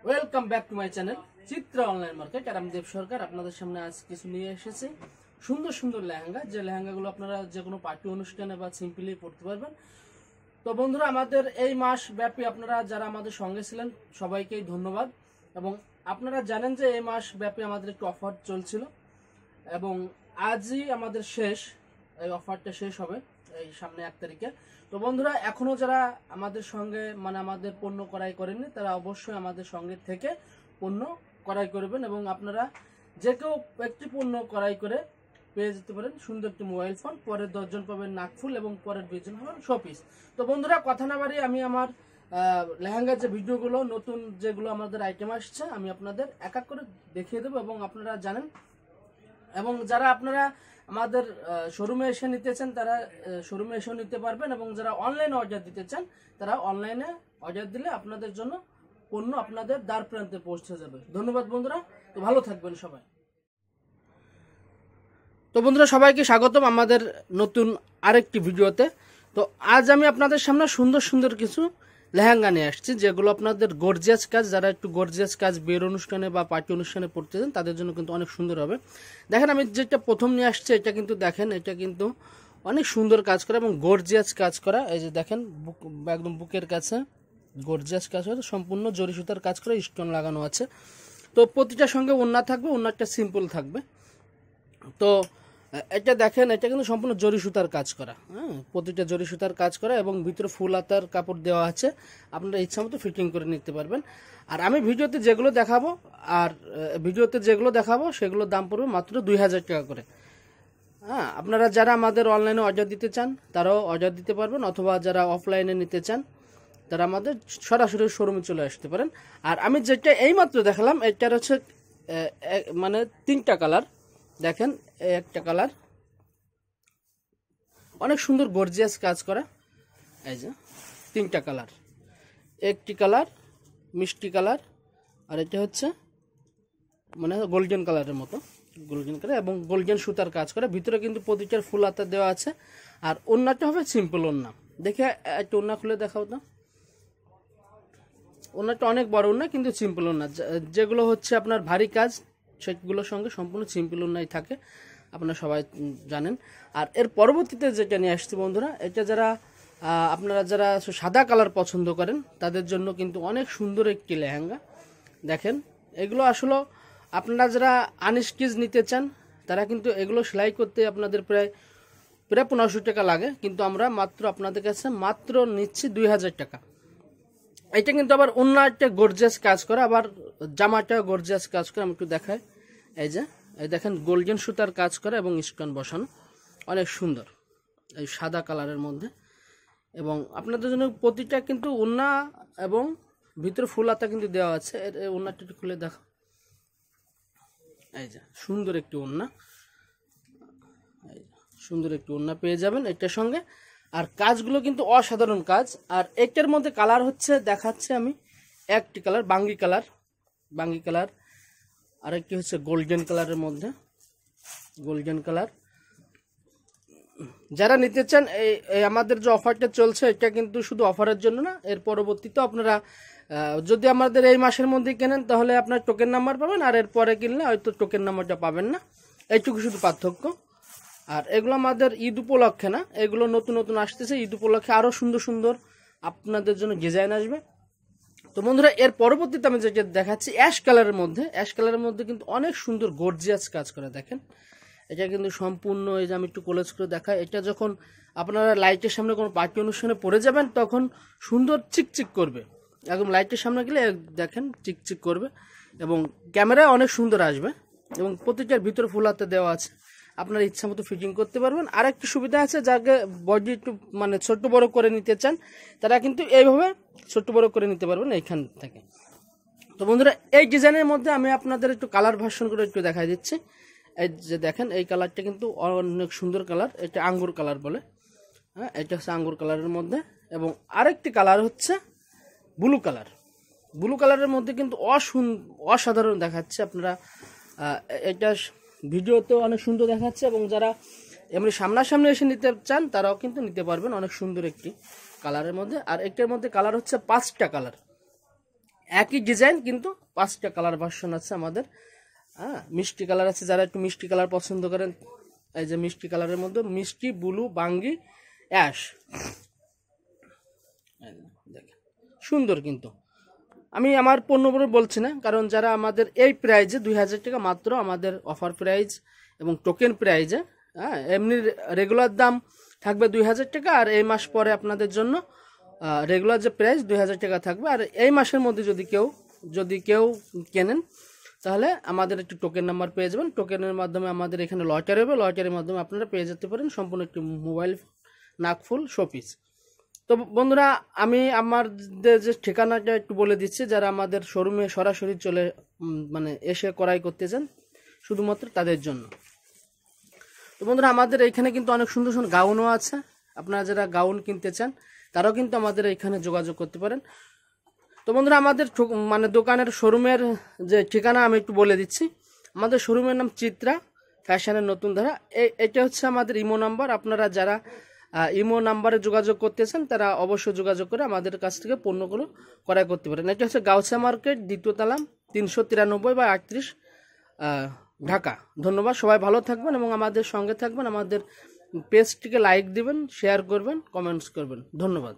Welcome back to my channel Chitra online market. আর আমি দেব সরকার আপনাদের সামনে আজ কিছু নিয়ে এসেছি সুন্দর সুন্দর লেহেঙ্গা, যে লেহেঙ্গাগুলো আপনারা যে কোনো পার্টি অনুষ্ঠানে বা সিম্পলি পরতে পারবেন। তো বন্ধুরা, আমাদের এই মাস ব্যাপী আপনারা যারা আমাদের সঙ্গে ছিলেন সবাইকেই ধন্যবাদ। এবং আপনারা জানেন যে এই মাস ব্যাপী আমাদের একটু অফার চলছিল এবং আজই আমাদের শেষ, এই অফারটা শেষ হবে এই সামনে 1 তারিখে। তো বন্ধুরা, এখনো যারা আমাদের সঙ্গে আমাদের পণ্য ক্রয় করেননি তারা অবশ্যই আমাদের সঙ্গে থেকে পণ্য ক্রয় করবেন এবং আপনারা যে কেউ একটি পণ্য ক্রয় করে পেয়ে যেতে পারেন সুন্দর একটি মোবাইল ফোন। পরের 10 জন পাবেন নাকফুল এবং পরের 20 জন পাবেন শোপিস। তো বন্ধুরা, কথা না বাড়িয়ে আমি আমার লেহেঙ্গার যে ভিডিওগুলো নতুন যেগুলো আমাদের আইটেম আসছে আমি আপনাদের এক এক করে দেখিয়ে দেবো এবং আপনারা জানেন। এবং যারা আপনারা আমাদের শোরুমে এসে নিতে চান তারা শোরুমে এসেও নিতে পারবেন এবং যারা অনলাইনে অর্ডার দিতে চান তারা অনলাইনে অর্ডার দিলে আপনাদের জন্য পণ্য আপনাদের দ্বার প্রান্তে পৌঁছে যাবে। ধন্যবাদ বন্ধুরা, তো ভালো থাকবেন সবাই। তো বন্ধুরা, সবাইকে স্বাগতম আমাদের নতুন আরেকটি ভিডিওতে। তো আজ আমি আপনাদের সামনে সুন্দর সুন্দর কিছু লেহেঙ্গা নিয়ে আসছি, যেগুলো আপনাদের গর্জিয়াস কাজ, যারা একটু গর্জিয়াস কাজ বিয়ের অনুষ্ঠানে বা পার্টি অনুষ্ঠানে পড়তে চান তাদের জন্য কিন্তু অনেক সুন্দর হবে। দেখেন, আমি যেটা প্রথম নিয়ে আসছি এটা কিন্তু দেখেন, এটা কিন্তু অনেক সুন্দর কাজ করা এবং গর্জিয়াস কাজ করা। এই যে দেখেন, একদম বুকের কাছে গর্জিয়াস কাজ করা, সম্পূর্ণ জরি সুতার কাজ করা, স্টোন লাগানো আছে। তো প্রতিটার সঙ্গে ওড়না থাকবে, ওড়নাটা সিম্পল থাকবে। তো এটা দেখেন, এটা কিন্তু সম্পূর্ণ জরি সুতার কাজ করা, হ্যাঁ, প্রতিটা জরি সুতার কাজ করা এবং ভিতরে ফুল হাতার কাপড় দেওয়া আছে, আপনারা ইচ্ছা মতো ফিটিং করে নিতে পারবেন। আর আমি ভিডিওতে যেগুলো দেখাবো সেগুলোর দাম পড়বে মাত্র 2000 টাকা করে। হ্যাঁ, আপনারা যারা আমাদের অনলাইনে অর্ডার দিতে চান তারাও অর্ডার দিতে পারবেন, অথবা যারা অফলাইনে নিতে চান তারা আমাদের সরাসরি শোরুমে চলে আসতে পারেন। আর আমি যেটা এইমাত্র দেখালাম এটার হচ্ছে 3টা কালার। দেখেন, একটা কালার অনেক সুন্দর গর্জিয়াস কাজ করা, এই যে 3টা কালার, একটি কালার মিষ্টি কালার, আর এটা হচ্ছে গোল্ডেন কালারের মতো, গোল্ডেন কালার এবং গোল্ডেন সুতার কাজ করা। ভিতরে কিন্তু প্রতিটার ফুল হাতা দেওয়া আছে। আর ওড়নাটা হবে সিম্পল ওড়না। দেখে একটা ওড়না খুলে দেখাও তো। ওড়নাটা অনেক বড় ওড়না কিন্তু সিম্পল ওড়না। যেগুলো হচ্ছে আপনার ভারী কাজ সেগুলোর সঙ্গে সম্পূর্ণ সিম্পল ওড়নাই থাকে, আপনারা সবাই জানেন। আর এর পরবর্তীতে যেটা নিয়ে আসছি বন্ধুরা, এটা আপনারা যারা সাদা কালার পছন্দ করেন তাদের জন্য কিন্তু অনেক সুন্দর একটি লেহেঙ্গা। দেখেন, এগুলো আসলে আপনারা যারা আনস্টিচ নিতে চান তারা কিন্তু এগুলো সেলাই করতে আপনাদের প্রায় 1500 টাকা লাগে, কিন্তু আমরা আপনাদের কাছে মাত্র নিচ্ছি 2000 টাকা। এটা কিন্তু আবার অন্য একটা গর্জিয়াস কাজ করা, আবার জামাটা গর্জিয়াস কাজ করা। আমি একটু দেখাই, এই দেখেন গোল্ডেন সুতার কাজ করা এবং স্টোন বসানো, অনেক সুন্দর এই সাদা কালারের মধ্যে। এবং আপনাদের জন্য প্রতিটা কিন্তু ওড়না এবং ভিতরে ফুল হাতা কিন্তু দেওয়া আছে। এর ওড়নাটা একটু খুলে দেখো, এই যে সুন্দর একটি ওড়না, সুন্দর একটি ওড়না পেয়ে যাবেন এটার সঙ্গে। আর কাজগুলো কিন্তু অসাধারণ কাজ। আর একটার মধ্যে কালার হচ্ছে দেখাচ্ছে আমি, একটি কালার বাঙ্গি কালার, আরেকটি হচ্ছে গোল্ডেন কালারের মধ্যে, গোল্ডেন কালার। যারা নিতে চান এই আমাদের যে অফারটা চলছে এটা কিন্তু শুধু অফারের জন্য না, এর পরবর্তীতে আপনারা যদি আমাদের এই মাসের মধ্যে কেনেন তাহলে আপনার টোকেন নাম্বার পাবেন, আর এর পরে কিনলে হয়তো টোকেন নাম্বারটা পাবেন না, এইটুকু শুধু পার্থক্য। আর এগুলো আমাদের ঈদ উপলক্ষে না, এগুলো নতুন নতুন আসতেছে, ঈদ উপলক্ষে আরও সুন্দর সুন্দর আপনাদের জন্য ডিজাইন আসবে। তো বন্ধুরা, এর পরবর্তীতে আমি যেটা দেখাচ্ছি অ্যাশ কালারের মধ্যে কিন্তু অনেক সুন্দর গর্জিয়াস কাজ করে। দেখেন, এটা কিন্তু সম্পূর্ণ, এই যে আমি একটু কলেজ করে দেখাই, এটা যখন আপনারা লাইটের সামনে কোনো পার্টি অনুষ্ঠানে পরে যাবেন তখন সুন্দর চিকচিক করবে, একদম লাইটের সামনে গেলে দেখেন চিকচিক করবে এবং ক্যামেরায় অনেক সুন্দর আসবে। এবং প্রতিটার ভিতরে ফুল হাতে দেওয়া আছে, আপনার ইচ্ছা মতো ফিটিং করতে পারবেন। আর একটি সুবিধা আছে, যাকে বডি একটু ছোট বড় করে নিতে চান তারা কিন্তু এইভাবে ছোট বড় করে নিতে পারবেন এইখান থেকে। তো বন্ধুরা, এই ডিজাইনের মধ্যে আমি আপনাদের একটু কালার ভার্সন করে একটু দেখাই দিচ্ছি। এই যে দেখেন, এই কালারটা কিন্তু অনেক সুন্দর কালার, এটা আঙ্গুর কালার বলে, হ্যাঁ, এটা হচ্ছে আঙ্গুর কালারের মধ্যে। এবং আরেকটি কালার হচ্ছে ব্লু কালারের মধ্যে কিন্তু অসাধারণ দেখাচ্ছে। আপনারা এটা ভিডিওতেও অনেক সুন্দর দেখাচ্ছে এবং যারা এমনি সামনাসামনি এসে নিতে চান তারাও কিন্তু নিতে পারবেন, অনেক সুন্দর একটি কালারের মধ্যে। আর একটার মধ্যে কালার হচ্ছে 5টা কালার, একই ডিজাইন কিন্তু 5টা কালার ভার্সন আছে আমাদের। হ্যাঁ, মিষ্টি কালার আছে, যারা একটু মিষ্টি কালার পছন্দ করেন, এই যে মিষ্টি কালারের মধ্যে মিষ্টি, ব্লু, বাঙ্গি, অ্যাশ, দেখেন সুন্দর। কিন্তু আমি আমার পণ্য বলছি না, কারণ যারা আমাদের এই প্রাইজে 2000 টাকা মাত্র আমাদের অফার প্রাইজ এবং টোকেন প্রাইজে, হ্যাঁ, এমনি রেগুলার দাম থাকবে 2000 টাকা, আর এই মাস পরে আপনাদের জন্য রেগুলার যে প্রাইস 2000 টাকা থাকবে। আর এই মাসের মধ্যে যদি কেউ কেনেন তাহলে আমাদের একটি টোকেন নাম্বার পেয়ে যাবেন। টোকেনের মাধ্যমে আমাদের এখানে লটারি হবে, লটারির মাধ্যমে আপনারা পেয়ে যেতে পারেন সম্পূর্ণ একটি মোবাইল নাকফুল শোপিস। তো বন্ধুরা, আমি আমাদের যে ঠিকানাটা একটু বলে দিচ্ছি, যারা আমাদের শোরুমে সরাসরি চলে মানে এসে ক্রয় করতে চান শুধুমাত্র তাদের জন্য। তো বন্ধুরা, আমাদের এইখানে কিন্তু অনেক সুন্দর সুন্দর গাউনও আছে। আপনারা যারা গাউন কিনতে চান তারাও কিন্তু আমাদের এইখানে যোগাযোগ করতে পারেন। তো বন্ধুরা, আমাদের মানে দোকানের শোরুমের যে ঠিকানা আমি একটু বলে দিচ্ছি। আমাদের শোরুমের নাম চিত্রা ফ্যাশনের নতুন ধারা। এটা হচ্ছে আমাদের ইমো নাম্বার। আপনারা যারা ইমো নাম্বারে যোগাযোগ করতেছেন তারা অবশ্যই যোগাযোগ করে আমাদের কাছ থেকে পণ্যগুলো ক্রয় করতে পারেন। এটা হচ্ছে গাউসিয়া মার্কেট, 2য় তলা, 393/38, ঢাকা। ধন্যবাদ, সবাই ভালো থাকবেন এবং আমাদের সঙ্গে থাকবেন। আমাদের পেজটিকে লাইক দিবেন, শেয়ার করবেন, কমেন্টস করবেন। ধন্যবাদ।